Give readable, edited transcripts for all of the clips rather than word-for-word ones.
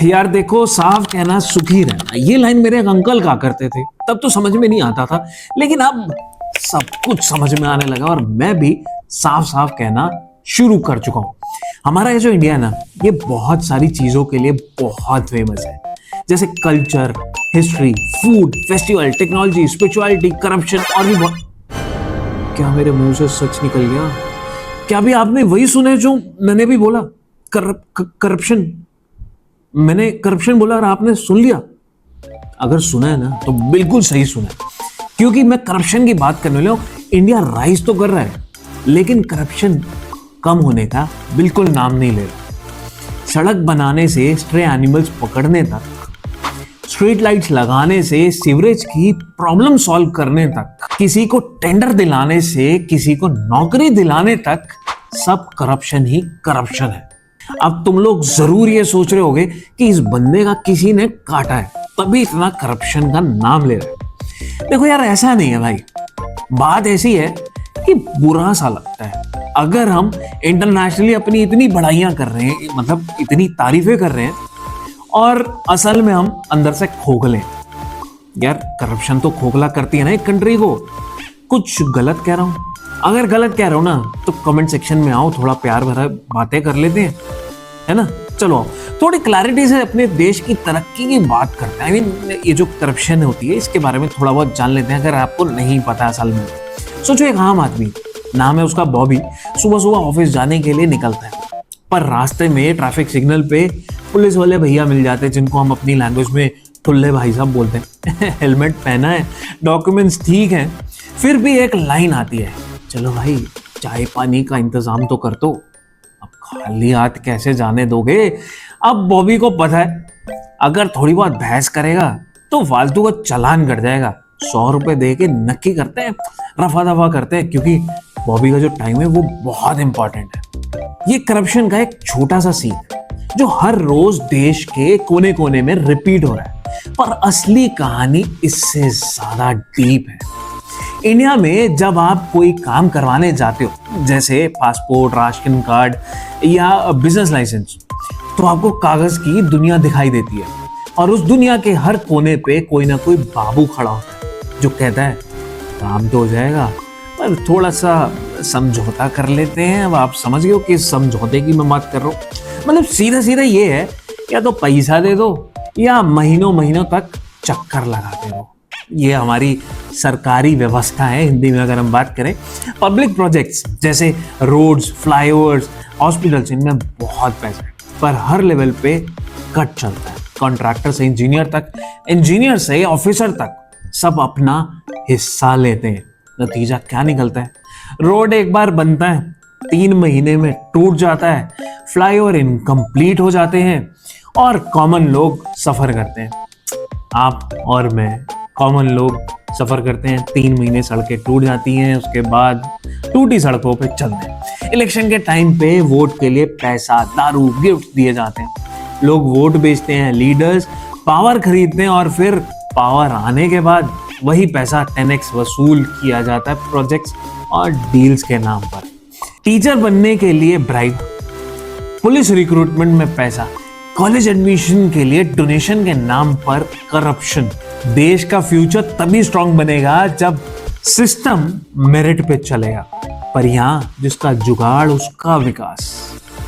यार देखो, साफ कहना सुखी रहना, ये लाइन मेरे एक अंकल कहा करते थे। तब तो समझ में नहीं आता था, लेकिन अब सब कुछ समझ में आने लगा और मैं भी साफ साफ कहना शुरू कर चुका हूँ। हमारा ये जो इंडिया है ना, ये बहुत सारी चीजों के लिए बहुत फेमस है, जैसे culture, history, food, festival, technology, spirituality, corruption और भी बहुत। क्या मेरे मुंह से सच निकल गया? क्या भी आपने वही सुने जो मैंने भी बोला? करप्शन। मैंने करप्शन बोला और आपने सुन लिया? अगर सुना है ना तो बिल्कुल सही सुना है, क्योंकि मैं करप्शन की बात करने वाला हूं। इंडिया राइज तो कर रहा है, लेकिन करप्शन कम होने का बिल्कुल नाम नहीं ले रहा। सड़क बनाने से स्ट्रे एनिमल्स पकड़ने तक, स्ट्रीट लाइट्स लगाने से सीवरेज की प्रॉब्लम सॉल्व करने तक, किसी को टेंडर दिलाने से किसी को नौकरी दिलाने तक, सब करप्शन ही करप्शन है। अब तुम लोग जरूर ये सोच रहे होगे कि इस बंदे का किसी ने काटा है, तभी इतना करप्शन का नाम ले रहा है। देखो यार, ऐसा नहीं है भाई। बात ऐसी है कि बुरा सा लगता है अगर हम इंटरनेशनली अपनी इतनी बढ़ाइयां कर रहे हैं, मतलब इतनी तारीफें कर रहे हैं, और असल में हम अंदर से खोखले। यार करप्शन तो खोखला करती है ना एक कंट्री को। कुछ गलत कह रहा हूं? अगर गलत कह रहा हूं ना तो कमेंट सेक्शन में आओ, थोड़ा प्यार भरा बातें कर लेते हैं, है ना। चलो थोड़ी क्लैरिटी से अपने देश की तरक्की की बात करते हैं। आई मीन ये जो करप्शन होती है इसके बारे में थोड़ा बहुत जान लेते हैं, अगर आपको नहीं पता असल में। सोचो, एक आम आदमी, नाम है उसका बॉबी, सुबह सुबह ऑफिस जाने के लिए निकलता है, पर रास्ते में ट्रैफिक सिग्नल पे पुलिस वाले भैया मिल जाते हैं, जिनको हम अपनी लैंग्वेज में ठुल्ले भाई साहब बोलते हैं। हेलमेट पहना है, डॉक्यूमेंट्स ठीक हैं, फिर भी एक लाइन आती है, चलो भाई चाय पानी का इंतजाम तो कर दो। अब खाली हाथ कैसे जाने दोगे? अब बॉबी को पता है अगर थोड़ी बहुत बहस करेगा तो फालतू का चालान कट जाएगा। 100 रुपए दे के नक्की करते हैं, रफा दफा करते हैं, क्योंकि बॉबी का जो टाइम है वो बहुत इंपॉर्टेंट है। ये करप्शन का एक छोटा सा सीन है जो हर रोज देश के कोने कोने में रिपीट हो रहा है, पर असली कहानी इससे ज्यादा डीप है। इंडिया में जब आप कोई काम करवाने जाते हो, जैसे पासपोर्ट, राशन कार्ड या बिजनेस लाइसेंस, तो आपको कागज की दुनिया दिखाई देती है, और उस दुनिया के हर कोने पे कोई ना कोई बाबू खड़ा होता है जो कहता है काम तो हो जाएगा, पर थोड़ा सा समझौता कर लेते हैं। अब आप समझ गए हो कि समझौते की मैं बात कर रहा हूँ। मतलब सीधा सीधा ये है, या तो पैसा दे दो या महीनों महीनों तक चक्कर लगाते रहो। ये हमारी सरकारी व्यवस्था है। हिंदी में अगर हम बात करें, पब्लिक प्रोजेक्ट्स जैसे रोड्स, फ्लाईओवर्स, हॉस्पिटल्स, इनमें बहुत पैसा है, पर हर लेवल पे कट चलता है। कॉन्ट्रैक्टर से इंजीनियर तक, इंजीनियर से ऑफिसर तक, सब अपना हिस्सा लेते हैं। नतीजा क्या निकलता है? रोड एक बार बनता है, 3 महीने में टूट जाता है, फ्लाईओवर इनकम्प्लीट हो जाते हैं, और कॉमन लोग सफर करते हैं। आप और मैं, कॉमन लोग सफर करते हैं, 3 महीने सड़कें टूट जाती हैं, उसके बाद टूटी सड़कों पे चलते हैं। इलेक्शन के टाइम पे वोट के लिए पैसा, दारू, गिफ्ट दिए जाते हैं। लोग वोट बेचते हैं, लीडर्स पावर खरीदते हैं, और फिर पावर आने के बाद वही पैसा 10x वसूल किया जाता है प्रोजेक्ट्स और डील्स के नाम पर। टीचर बनने के लिए ब्राइब, पुलिस रिक्रूटमेंट में पैसा, कॉलेज एडमिशन के लिए डोनेशन के नाम पर करप्शन। देश का फ्यूचर तभी स्ट्रांग बनेगा जब सिस्टम मेरिट पे चलेगा, पर यहां जिसका जुगाड़ उसका विकास।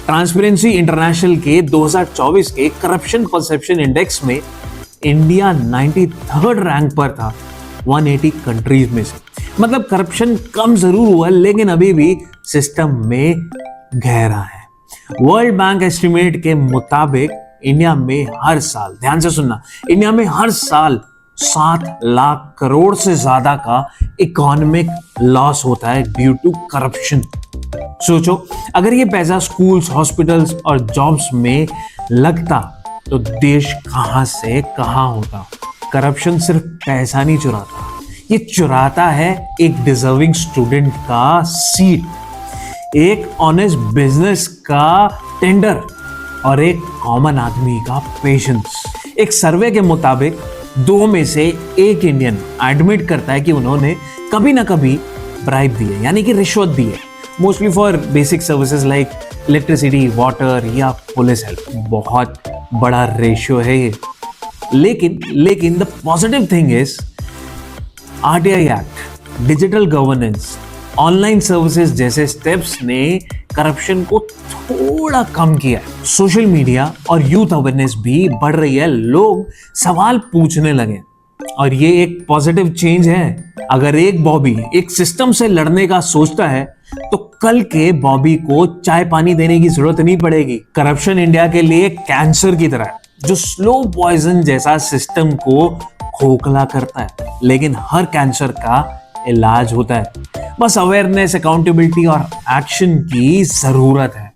ट्रांसपेरेंसी इंटरनेशनल के 2024 के करप्शन परसेप्शन इंडेक्स में इंडिया 93rd रैंक पर था 180 कंट्रीज में से। मतलब करप्शन कम जरूर हुआ, लेकिन अभी भी सिस्टम में गहरा है। वर्ल्ड बैंक एस्टिमेट के मुताबिक इंडिया में हर साल, ध्यान से सुनना, इंडिया में हर साल 7 लाख करोड़ से ज्यादा का इकोनॉमिक लॉस होता है ड्यू टू करप्शन। सोचो, अगर ये पैसा स्कूल्स, हॉस्पिटल्स और जॉब्स में लगता तो देश कहां से कहां होता। करप्शन सिर्फ पैसा नहीं चुराता, ये चुराता है एक डिजर्विंग स्टूडेंट का सीट, एक ऑनेस्ट बिजनेस का टेंडर, और एक कॉमन आदमी का पेशेंस। एक सर्वे के मुताबिक 2 में से 1 इंडियन एडमिट करता है कि उन्होंने कभी ना कभी ब्राइब दी है, यानी कि रिश्वत दी है, mostly for basic services like electricity, water या पुलिस हेल्प। बहुत बड़ा रेशियो है ये। लेकिन the positive thing is RTI act, digital governance, online services जैसे स्टेप्स ने करप्शन को थोड़ा कम किया है। सोशल मीडिया और यूथ अवेयरनेस भी बढ़ रही है, लोग सवाल पूछने लगे और ये एक पॉजिटिव चेंज है। अगर एक बॉबी एक सिस्टम से लड़ने का सोचता है तो कल के बॉबी को चाय पानी देने की जरूरत नहीं पड़ेगी। करप्शन इंडिया के लिए कैंसर की तरह है, जो स्लो पॉइजन जैसा सिस्टम को खोखला करता है, लेकिन हर कैंसर का इलाज होता है। बस अवेयरनेस, अकाउंटेबिलिटी और एक्शन की जरूरत है।